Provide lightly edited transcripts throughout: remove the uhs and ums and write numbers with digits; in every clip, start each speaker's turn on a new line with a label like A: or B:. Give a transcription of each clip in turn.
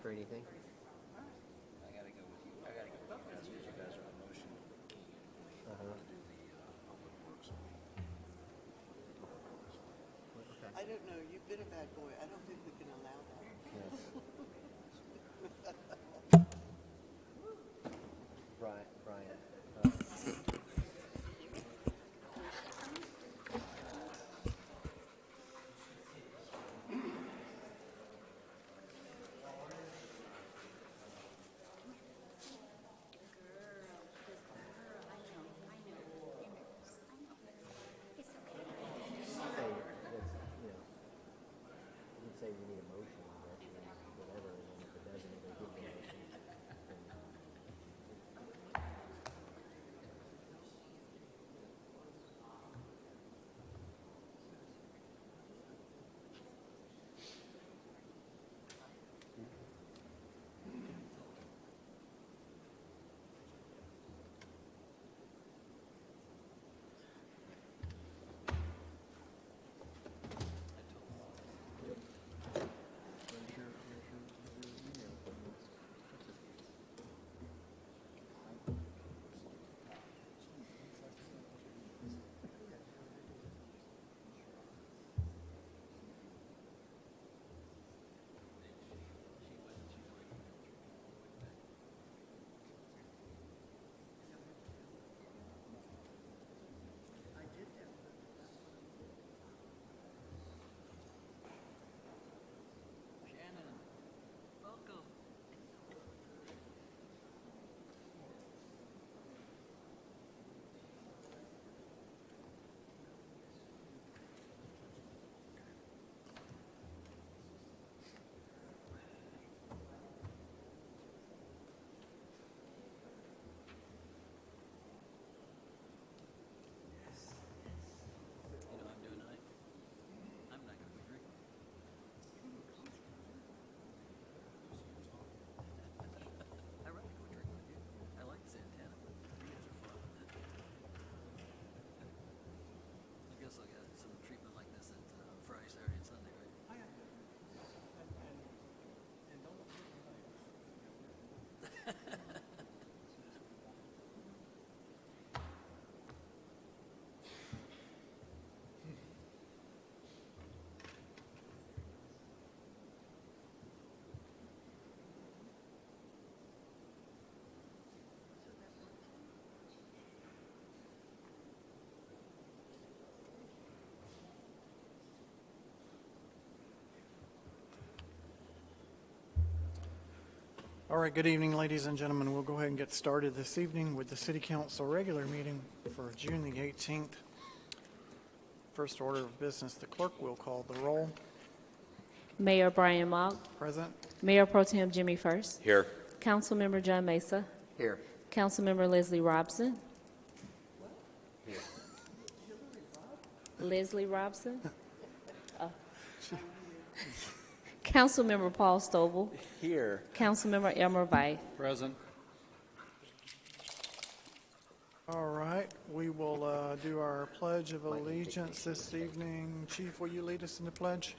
A: for anything?
B: I gotta go with you. I gotta go with you guys because you guys are on motion.
A: Uh-huh.
B: Do the public works.
A: Okay.
C: I don't know. You've been a bad boy. I don't think we can allow that.
A: Yes. Brian. Say you need a motion, whatever, and then if it doesn't, it'll give the motion.
B: Shannon, welcome. You know what I'm doing tonight? I'm not gonna be drinking. I'd rather go drink with you. I like Santana, but you guys are fun. I guess I'll get some treatment like this at Friday, Saturday, and Sunday, right?
D: All right, good evening, ladies and gentlemen. We'll go ahead and get started this evening with the City Council regular meeting for June the 18th. First order of business, the clerk will call the roll.
E: Mayor Brian Mock,
D: Present.
E: Mayor Pro Tem Jimmy First,
F: Here.
E: Councilmember John Mesa,
A: Here.
E: Councilmember Leslie Robson. Leslie Robson? Oh. Councilmember Paul Stovall,
F: Here.
E: Councilmember Elmer Vite.
F: Present.
D: All right, we will do our Pledge of Allegiance this evening. Chief, will you lead us in the pledge?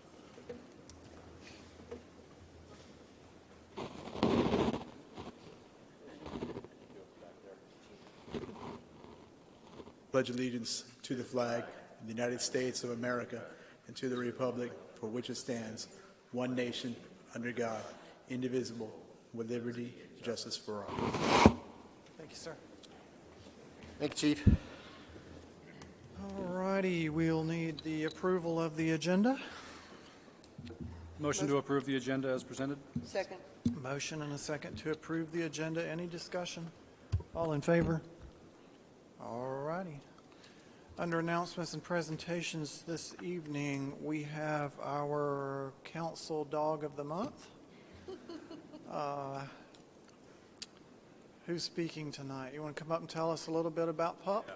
G: Pledge allegiance to the flag of the United States of America and to the republic for which it stands, one nation, under God, indivisible, with liberty and justice for all.
D: Thank you, sir.
A: Thank you, Chief.
D: All righty, we'll need the approval of the agenda.
F: Motion to approve the agenda as presented?
C: Second.
D: Motion and a second to approve the agenda. Any discussion? All in favor? All righty. Under announcements and presentations this evening, we have our Council Dog of the Month. Who's speaking tonight? You want to come up and tell us a little bit about Pup?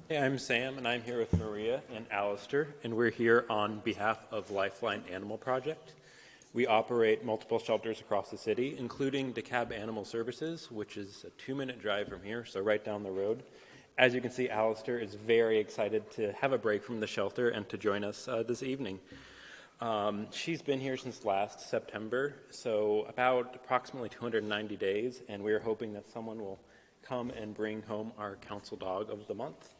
H: Hey, I'm Sam, and I'm here with Maria and Alistair, and we're here on behalf of Lifeline Animal Project. We operate multiple shelters across the city, including DeKalb Animal Services, which is a 2-minute drive from here, so right down the road. As you can see, Alistair is very excited to have a break from the shelter and to join us this evening. She's been here since last September, so about approximately 290 days, and we're hoping that someone will come and bring home our council dog of the month.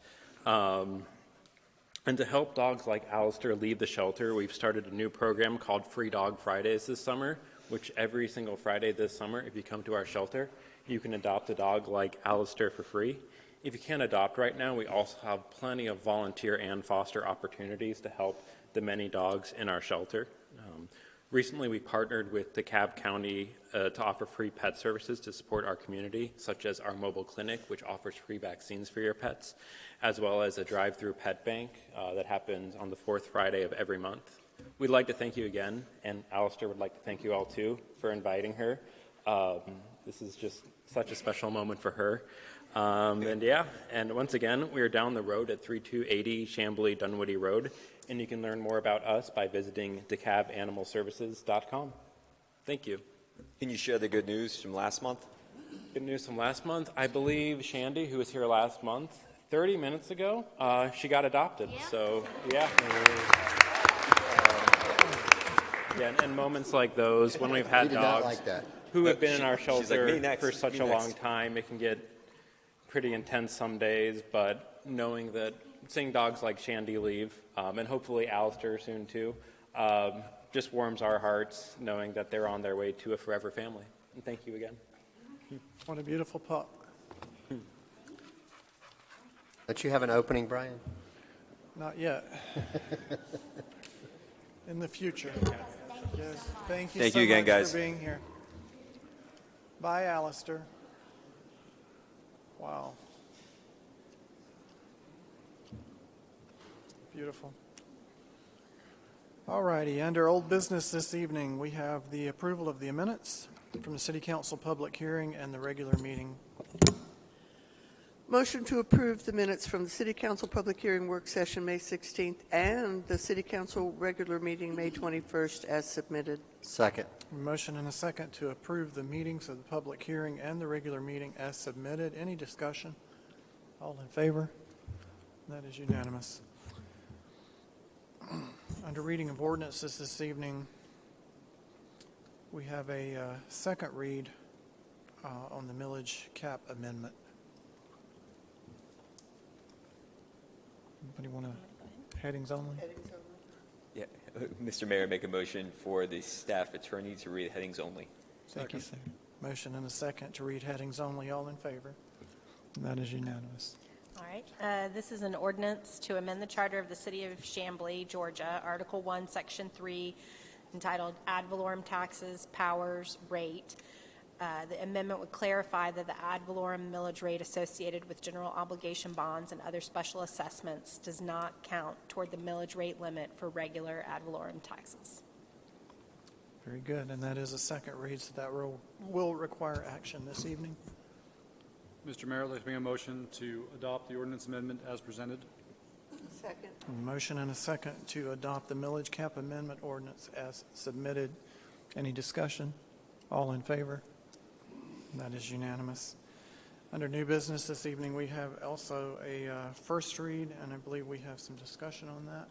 H: And to help dogs like Alistair leave the shelter, we've started a new program called Free Dog Fridays this summer, which every single Friday this summer, if you come to our shelter, you can adopt a dog like Alistair for free. If you can't adopt right now, we also have plenty of volunteer and foster opportunities to help the many dogs in our shelter. Recently, we partnered with DeKalb County to offer free pet services to support our community, such as our mobile clinic, which offers free vaccines for your pets, as well as a drive-through pet bank that happens on the fourth Friday of every month. We'd like to thank you again, and Alistair would like to thank you all too for inviting her. This is just such a special moment for her. And once again, we are down the road at 3280 Chamblee Dunwoody Road, and you can learn more about us by visiting DeKalbAnimalServices.com. Thank you.
I: Can you share the good news from last month?
H: Good news from last month. I believe Shandy, who was here last month, 30 minutes ago, she got adopted. Yeah. So, yeah. And moments like those, when we've had
A: We did
H: dogs
A: not like that.
H: who have been in our
I: She's like,
H: shelter
I: "Me next,
H: for such
I: me
H: a
I: next."
H: long time, it can get pretty intense some days, but knowing that seeing dogs like Shandy leave, and hopefully Alistair soon too, just warms our hearts knowing that they're on their way to a forever family. And thank you again.
D: What a beautiful pup.
A: Don't you have an opening, Brian?
D: Not yet. In the future. Yes, thank you
I: Thank
D: so
I: you again,
D: much
I: guys.
D: for being here. Bye, Alistair. Wow. Beautiful. All righty, under old business this evening, we have the approval of the minutes from the City Council public hearing and the regular meeting.
C: Motion to approve the minutes from the City Council public hearing work session May 16th and the City Council regular meeting May 21st as submitted.
A: Second.
D: Motion and a second to approve the meetings of the public hearing and the regular meeting as submitted. Any discussion? All in favor? That is unanimous. Under reading of ordinances this evening, we have a second read on the millage cap amendment. Anybody want to, headings only?
I: Yeah, Mr. Mayor, make a motion for the staff attorney to read headings only.
D: Thank you, sir. Motion and a second to read headings only. All in favor? And that is unanimous.
J: All right. This is an ordinance to amend the charter of the City of Chamblee, Georgia, Article 1, Section 3, entitled Ad Valorem Taxes, Powers, Rate. The amendment would clarify that the ad valorem millage rate associated with general obligation bonds and other special assessments does not count toward the millage rate limit for regular ad valorem taxes.
D: Very good. And that is a second read, so that will require action this evening.
F: Mr. Mayor, I'd like to make a motion to adopt the ordinance amendment as presented.
C: Second.
D: Motion and a second to adopt the millage cap amendment ordinance as submitted. Any discussion? All in favor? That is unanimous. Under new business this evening, we have also a first read, and I believe we have some discussion on that.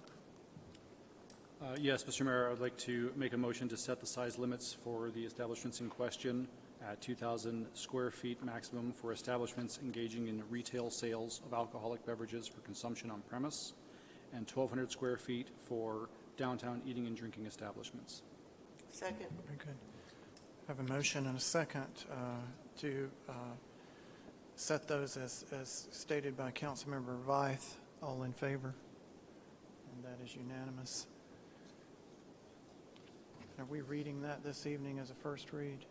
F: Yes, Mr. Mayor, I'd like to make a motion to set the size limits for the establishments in question at 2,000 square feet maximum for establishments engaging in retail sales of alcoholic beverages for consumption on premise, and 1,200 square feet for downtown eating and drinking establishments.
C: Second.
D: Very good. Have a motion and a second to set those as stated by Councilmember Vythe. All in favor? And that is unanimous. Are we reading that this evening as a first read?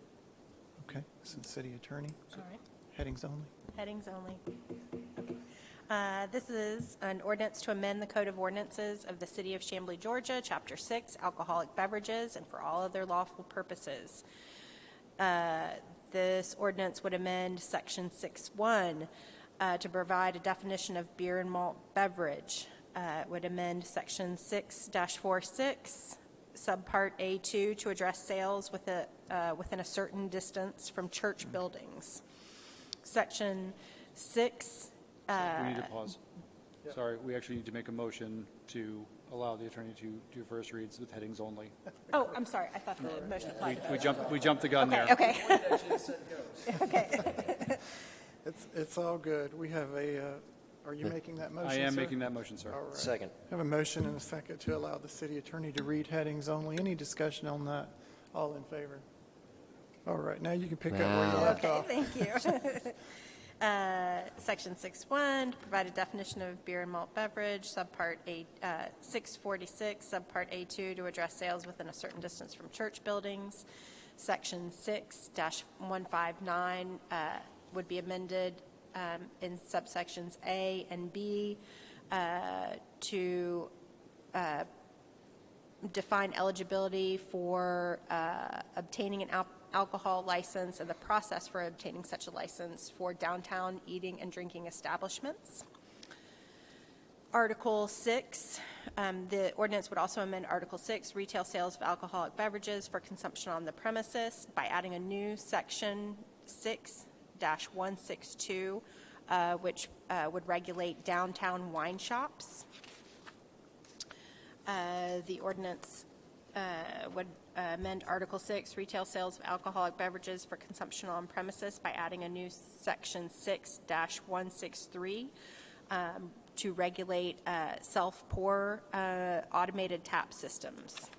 D: Okay, since City Attorney.
J: All right.
D: Headings only.
J: Headings only. This is an ordinance to amend the Code of Ordinances of the City of Chamblee, Georgia, Chapter 6, Alcoholic Beverages, and for all other lawful purposes. This ordinance would amend Section 6.1 to provide a definition of beer and malt beverage. It would amend Section 6-46, Subpart A2, to address sales within a certain distance from church buildings. Section 6.
F: We need to pause. Sorry, we actually need to make a motion to allow the attorney to do first reads with headings only.
J: Oh, I'm sorry, I thought the motion applied to both.
F: We jumped the gun there.
J: Okay, okay.
D: It's all good. We have are you making that motion,
F: I am
D: sir?
F: making that motion, sir.
D: All right.
A: Second.
D: Have a motion and a second to allow the city attorney to read headings only. Any discussion on that? All in favor? All right, now you can pick up where you left
J: Okay,
D: off.
J: thank you. Section 6.1, to provide a definition of beer and malt beverage, subpart A, 646, subpart A2, to address sales within a certain distance from church buildings. Section 6-159 would be amended in subsections A and B to define eligibility for obtaining an alcohol license and the process for obtaining such a license for downtown eating and drinking establishments. Article 6, the ordinance would also amend Article 6, retail sales of alcoholic beverages for consumption on the premises, by adding a new section 6-162, which would regulate downtown wine shops. The ordinance would amend Article 6, retail sales of alcoholic beverages for consumption on premises, by adding a new section 6-163 to regulate self-pour automated tap systems.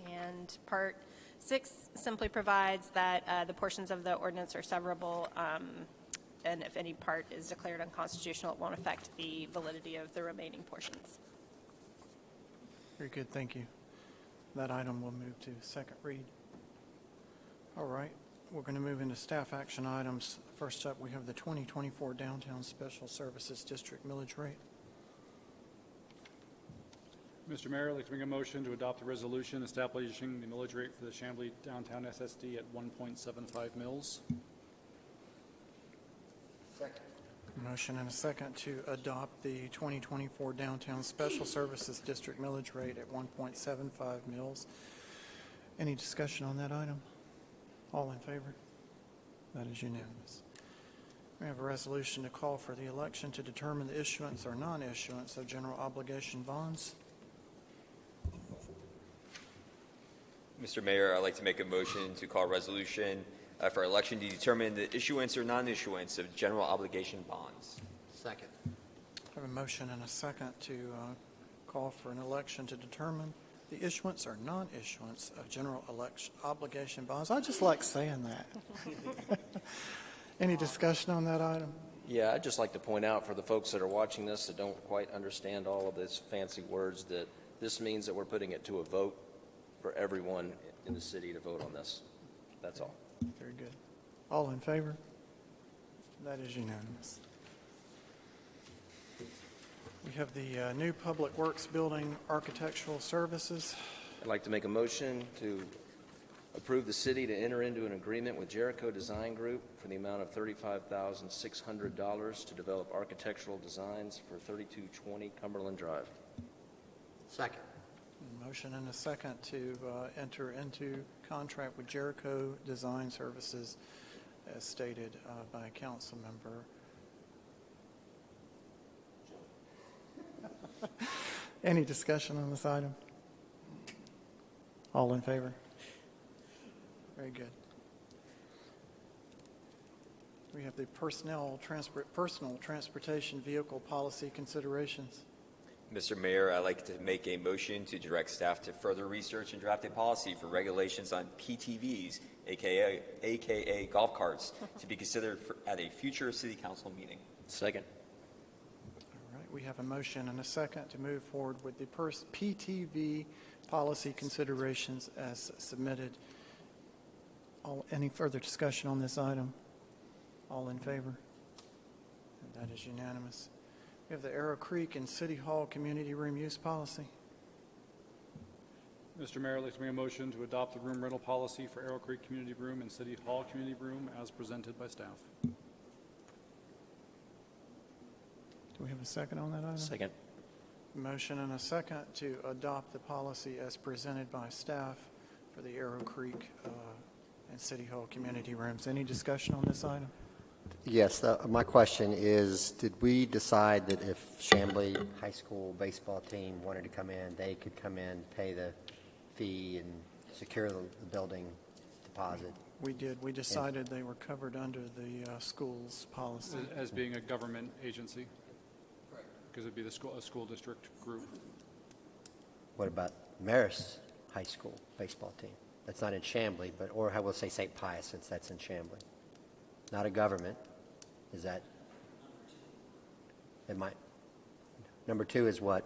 J: And Part 6 simply provides that the portions of the ordinance are severable, and if any part is declared unconstitutional, it won't affect the validity of the remaining portions.
D: Very good, thank you. That item will move to second read. All right, we're going to move into staff action items. First up, we have the 2024 Downtown Special Services District millage rate.
F: Mr. Mayor, I'd like to make a motion to adopt a resolution establishing the millage rate for the Chamblee Downtown SSD at 1.75 mils.
D: Motion and a second to adopt the 2024 Downtown Special Services District millage rate at 1.75 mils. Any discussion on that item? All in favor? That is unanimous. We have a resolution to call for the election to determine the issuance or non-issuance of general obligation bonds.
I: Mr. Mayor, I'd like to make a motion to call a resolution for election to determine the issuance or non-issuance of general obligation bonds.
A: Second.
D: I have a motion and a second to call for an election to determine the issuance or non-issuance of general obligation bonds. I just like saying that. Any discussion on that item?
K: Yeah, I'd just like to point out for the folks that are watching this that don't quite understand all of these fancy words that this means that we're putting it to a vote for everyone in the city to vote on this. That's all.
D: Very good. All in favor? That is unanimous. We have the new Public Works Building Architectural Services.
K: I'd like to make a motion to approve the city to enter into an agreement with Jericho Design Group for the amount of $35,600 to develop architectural designs for 3220 Cumberland Drive.
A: Second.
D: Motion and a second to enter into contract with Jericho Design Services as stated by Council Member. Any discussion on this item? All in favor? Very good. We have the personal transportation vehicle policy considerations.
I: Mr. Mayor, I'd like to make a motion to direct staff to further research and draft a policy for regulations on PTVs, aka golf carts, to be considered at a future city council meeting.
K: Second.
D: All right, we have a motion and a second to move forward with the PTV policy considerations as submitted. Any further discussion on this item? All in favor? And that is unanimous. We have the Arrow Creek and City Hall community room use policy.
F: Mr. Mayor, I'd like to make a motion to adopt the room rental policy for Arrow Creek Community Room and City Hall Community Room as presented by staff.
D: Do we have a second on that item?
K: Second.
D: Motion and a second to adopt the policy as presented by staff for the Arrow Creek and City Hall community rooms. Any discussion on this item?
A: Yes, my question is, did we decide that if Chamblee High School baseball team wanted to come in, they could come in, pay the fee, and secure the building deposit?
D: We did. We decided they were covered under the school's policy.
F: As being a government agency? Because it'd be a school district group.
A: What about Marist High School baseball team? That's not in Chamblee, but, or I will say St. Pius, since that's in Chamblee. Not a government. Is that? It might. Number two is what?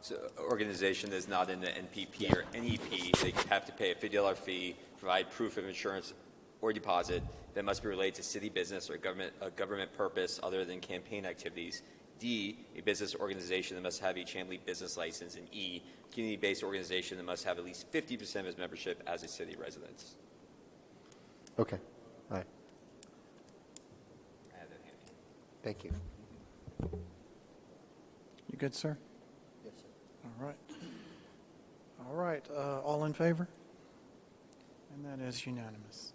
I: So organization that's not in the NPP or NEP, they have to pay a $50 fee, provide proof of insurance or deposit that must be related to city business or a government purpose other than campaign activities. D, a business organization that must have a Chamblee business license. And E, community-based organization that must have at least 50% of its membership as a city resident.
A: Okay. All right.
I: I have that handy.
A: Thank you.
D: You good, sir?
A: Yes, sir.
D: All right. All right. All in favor? And that is unanimous.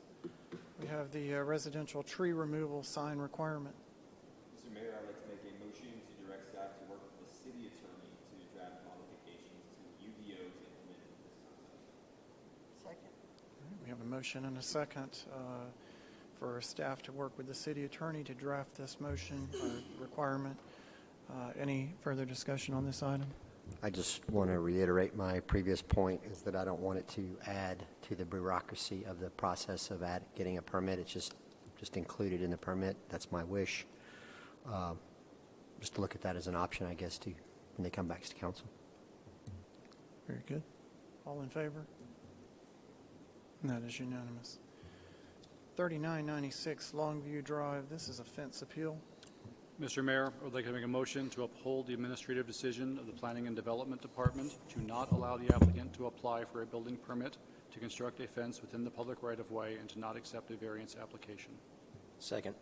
D: We have the residential tree removal sign requirement.
I: Mr. Mayor, I'd like to make a motion to direct staff to work with the city attorney to draft modifications to UDO to implement this concept.
C: Second.
D: We have a motion and a second for staff to work with the city attorney to draft this motion requirement. Any further discussion on this item?
A: I just want to reiterate my previous point is that I don't want it to add to the bureaucracy of the process of getting a permit. It's just included in the permit. That's my wish. Just to look at that as an option, I guess, when they come back to council.
D: Very good. All in favor? And that is unanimous. 3996 Longview Drive. This is a fence appeal.
F: Mr. Mayor, I would like to make a motion to uphold the administrative decision of the Planning and Development Department to not allow the applicant to apply for a building permit to construct a fence within the public right-of-way and to not accept a variance application.
A: Second.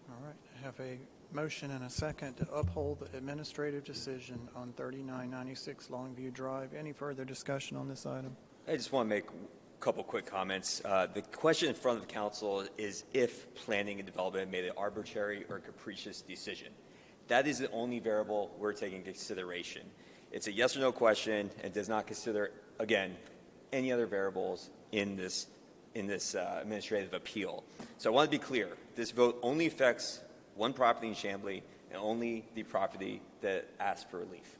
D: All right. I have a motion and a second to uphold the administrative decision on 3996 Longview Drive. Any further discussion on this item?
I: I just want to make a couple quick comments. The question in front of the council is if planning and development made an arbitrary or capricious decision. That is the only variable we're taking into consideration. It's a yes or no question and does not consider, again, any other variables in this administrative appeal. So I want to be clear. This vote only affects one property in Chamblee and only the property that asked for relief.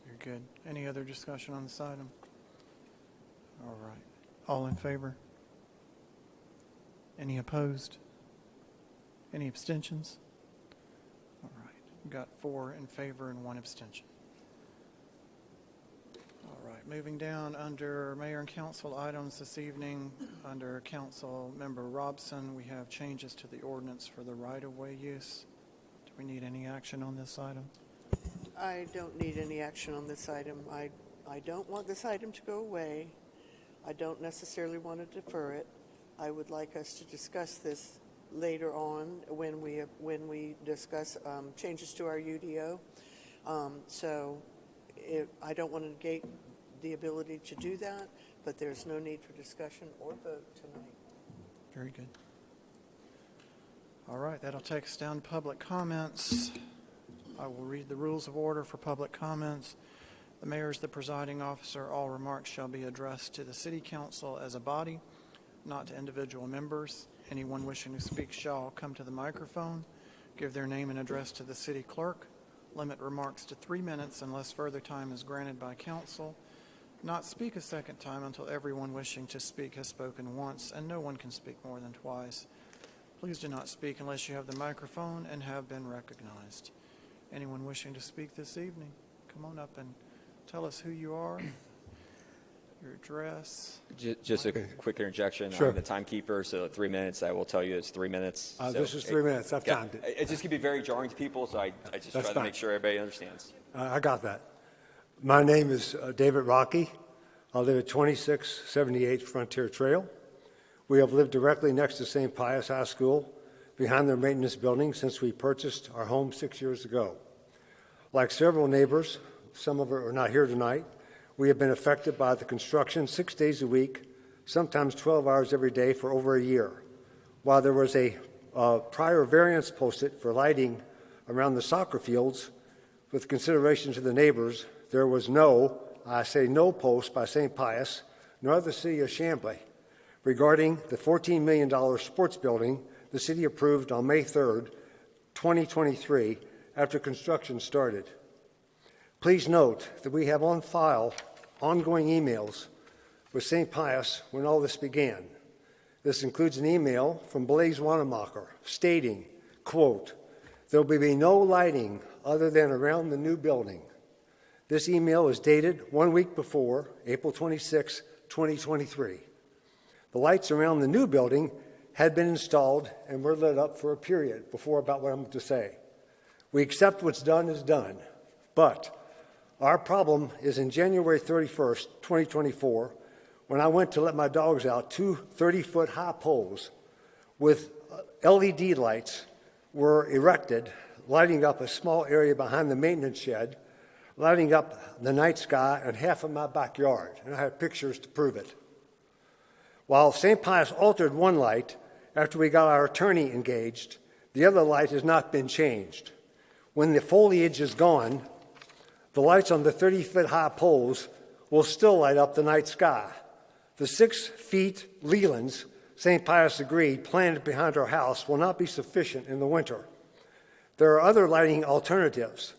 D: Very good. Any other discussion on this item? All right. All in favor? Any opposed? Any abstentions? All right. We've got 4 in favor and 1 abstention. All right. Moving down under mayor and council items this evening, under council member Robson, we have changes to the ordinance for the right-of-way use. Do we need any action on this item?
C: I don't need any action on this item. I don't want this item to go away. I don't necessarily want to defer it. I would like us to discuss this later on when we discuss changes to our UDO. I don't want to negate the ability to do that, but there's no need for discussion or vote tonight.
D: Very good. All right, that'll take us down to public comments. I will read the rules of order for public comments. The mayor is the presiding officer. All remarks shall be addressed to the city council as a body, not to individual members. Anyone wishing to speak shall come to the microphone, give their name and address to the city clerk, limit remarks to 3 minutes unless further time is granted by council, not speak a second time until everyone wishing to speak has spoken once, and no one can speak more than twice. Please do not speak unless you have the microphone and have been recognized. Anyone wishing to speak this evening, come on up and tell us who you are, your address.
I: Just a quick interjection.
L: Sure.
I: I'm the timekeeper, so 3 minutes. I will tell you it's 3 minutes.
L: This is 3 minutes. I've timed it.
I: It just can be very jarring to people, so I just
L: That's
I: try to
L: fine.
I: make sure everybody understands.
L: I got that. My name is David Rocky. I live at 2678 Frontier Trail. We have lived directly next to St. Pius High School, behind their maintenance building, since we purchased our home 6 years ago. Like several neighbors, some of them are not here tonight, we have been affected by the construction 6 days a week, sometimes 12 hours every day for over a year. While there was a prior variance posted for lighting around the soccer fields with consideration to the neighbors, there was no, I say no post by St. Pius nor the city of Chamblee regarding the $14 million sports building the city approved on May 3rd, 2023, after construction started. Please note that we have on file ongoing emails with St. Pius when all this began. This includes an email from Blaise Wanamaker stating, quote, "There will be no lighting other than around the new building." This email is dated 1 week before, April 26, 2023. The lights around the new building had been installed and were lit up for a period before about what I'm going to say. We accept what's done is done, but our problem is in January 31st, 2024, when I went to let my dogs out, two 30-foot high poles with LED lights were erected, lighting up a small area behind the maintenance shed, lighting up the night sky and half of my backyard, and I have pictures to prove it. While St. Pius altered one light after we got our attorney engaged, the other light has not been changed. When the foliage is gone, the lights on the 30-foot high poles will still light up the night sky. The 6 feet Lelands, St. Pius agreed, planted behind our house will not be sufficient in the winter. There are other lighting alternatives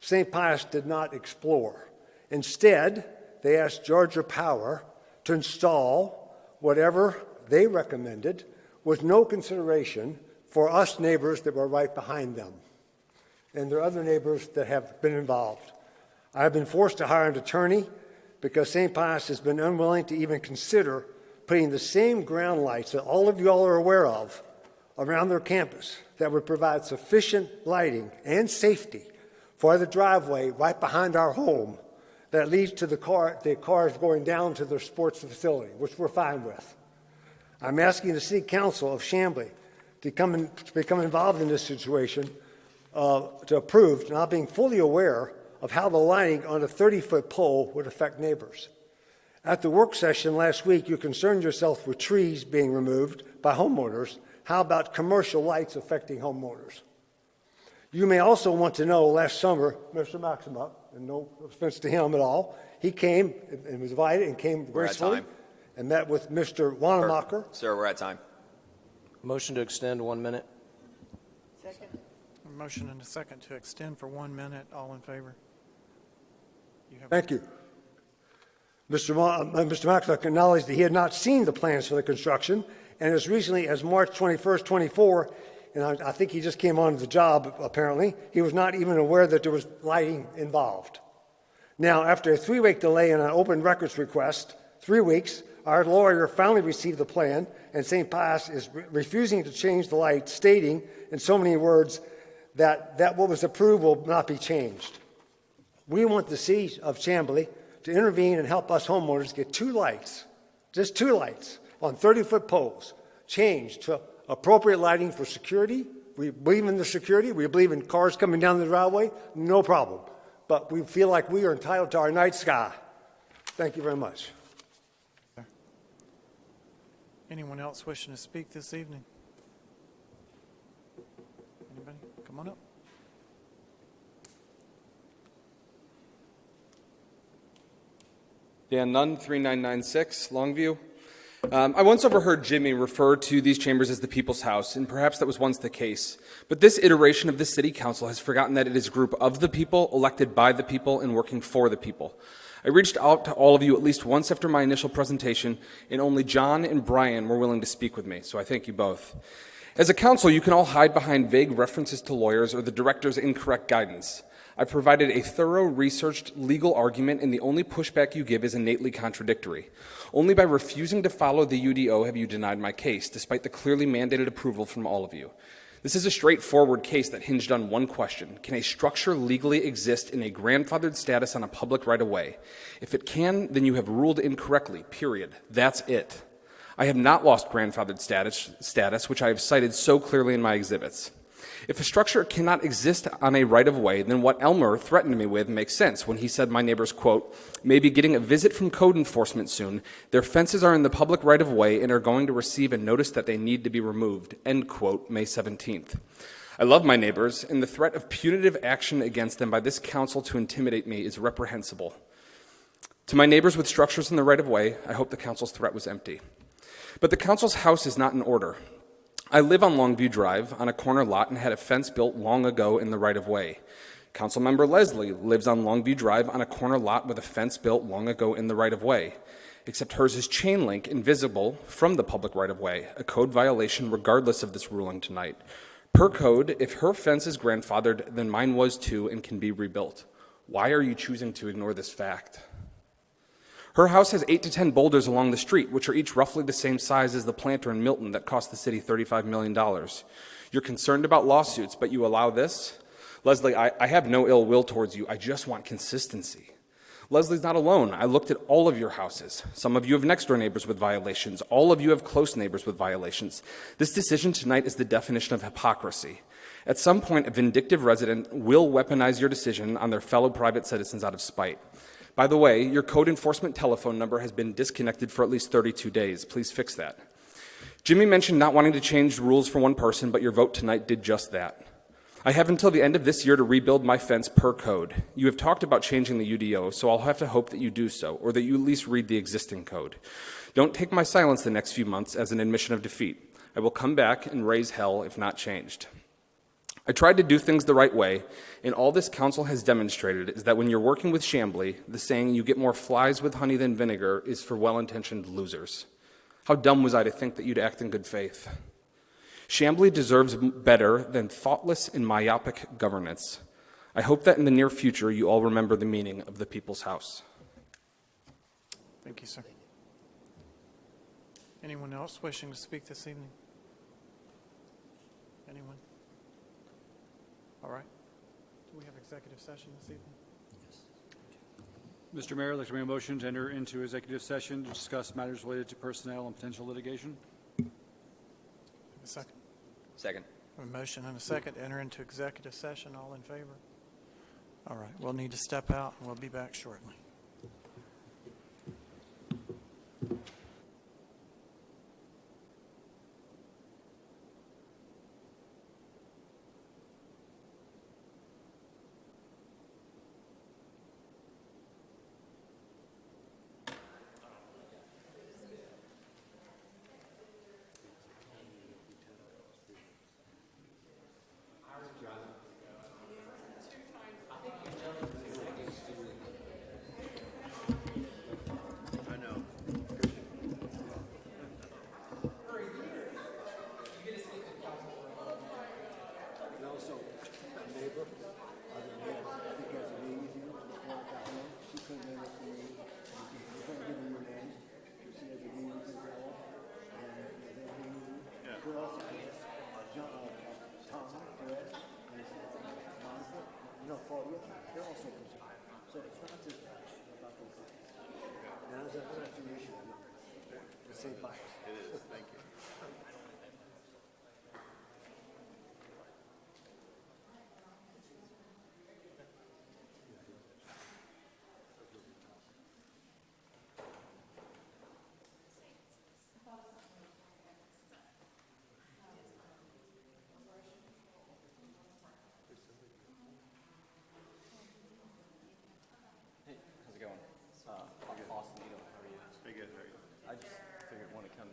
L: St. Pius did not explore. Instead, they asked Georgia Power to install whatever they recommended with no consideration for us neighbors that were right behind them. And there are other neighbors that have been involved. I have been forced to hire an attorney because St. Pius has been unwilling to even consider putting the same ground lights that all of you all are aware of around their campus that would provide sufficient lighting and safety for the driveway right behind our home that leads to the cars going down to their sports facility, which we're fine with. I'm asking the City Council of Chamblee to become involved in this situation, to approve, not being fully aware of how the lighting on a 30-foot pole would affect neighbors. At the work session last week, you concerned yourself with trees being removed by homeowners. How about commercial lights affecting homeowners? You may also want to know, last summer, Mr. Maxima, and no offense to him at all, he came and was invited and came gracefully and met with Mr. Wanamaker.
I: Sir, we're at time.
K: Motion to extend 1 minute.
C: Second.
D: A motion and a second to extend for 1 minute. All in favor?
L: Thank you. Mr. Maxima acknowledged that he had not seen the plans for the construction, and as recently as March 21st, 24, and I think he just came on the job, apparently, he was not even aware that there was lighting involved. Now, after a 3-week delay in an open records request, 3 weeks, our lawyer finally received the plan, and St. Pius is refusing to change the light, stating in so many words that what was approved will not be changed. We want the city of Chamblee to intervene and help us homeowners get 2 lights, just 2 lights, on 30-foot poles, changed to appropriate lighting for security. We believe in the security. We believe in cars coming down the driveway. No problem. But we feel like we are entitled to our night sky. Thank you very much.
D: Anyone else wishing to speak this evening? Anybody? Come on up.
M: Dan Nunn, 3996 Longview. I once overheard Jimmy refer to these chambers as the people's house, and perhaps that was once the case. But this iteration of the city council has forgotten that it is a group of the people, elected by the people, and working for the people. I reached out to all of you at least once after my initial presentation, and only John and Brian were willing to speak with me, so I thank you both. As a council, you can all hide behind vague references to lawyers or the director's incorrect guidance. I provided a thorough, researched legal argument, and the only pushback you give is innately contradictory. Only by refusing to follow the UDO have you denied my case, despite the clearly mandated approval from all of you. This is a straightforward case that hinged on one question. Can a structure legally exist in a grandfathered status on a public right-of-way? If it can, then you have ruled incorrectly, period. That's it. I have not lost grandfathered status, which I have cited so clearly in my exhibits. If a structure cannot exist on a right-of-way, then what Elmer threatened me with makes sense when he said my neighbors, quote, may be getting a visit from code enforcement soon. Their fences are in the public right-of-way and are going to receive a notice that they need to be removed, end quote, May 17th. I love my neighbors, and the threat of punitive action against them by this council to intimidate me is reprehensible. To my neighbors with structures in the right-of-way, I hope the council's threat was empty. But the council's house is not in order. I live on Longview Drive on a corner lot and had a fence built long ago in the right-of-way. Councilmember Leslie lives on Longview Drive on a corner lot with a fence built long ago in the right-of-way, except hers is chain link invisible from the public right-of-way, a code violation regardless of this ruling tonight. Per code, if her fence is grandfathered, then mine was too and can be rebuilt. Why are you choosing to ignore this fact? Her house has 8 to 10 boulders along the street, which are each roughly the same size as the planter in Milton that cost the city $35 million. You're concerned about lawsuits, but you allow this? Leslie, I have no ill will towards you. I just want consistency. Leslie's not alone. I looked at all of your houses. Some of you have next-door neighbors with violations. All of you have close neighbors with violations. This decision tonight is the definition of hypocrisy. At some point, a vindictive resident will weaponize your decision on their fellow private citizens out of spite. By the way, your code enforcement telephone number has been disconnected for at least 32 days. Please fix that. Jimmy mentioned not wanting to change rules for one person, but your vote tonight did just that. I have until the end of this year to rebuild my fence per code. You have talked about changing the UDO, so I'll have to hope that you do so, or that you at least read the existing code. Don't take my silence the next few months as an admission of defeat. I will come back and raise hell if not changed. I tried to do things the right way, and all this council has demonstrated is that when you're working with Chamblee, the saying, you get more flies with honey than vinegar, is for well-intentioned losers. How dumb was I to think that you'd act in good faith? Chamblee deserves better than thoughtless and myopic governance. I hope that in the near future you all remember the meaning of the People's House.
D: Thank you, sir. Anyone else wishing to speak this evening? Anyone? All right. Do we have executive session this evening?
F: Mr. Mayor, I'd like to make a motion to enter into executive session to discuss matters related to personnel and potential litigation.
D: Have a second.
I: Second.
D: A motion and a second to enter into executive session. All in favor? All right. We'll need to step out, and we'll be back shortly.
N: Awesome, how are you? Very good, very good. I just figured I want to come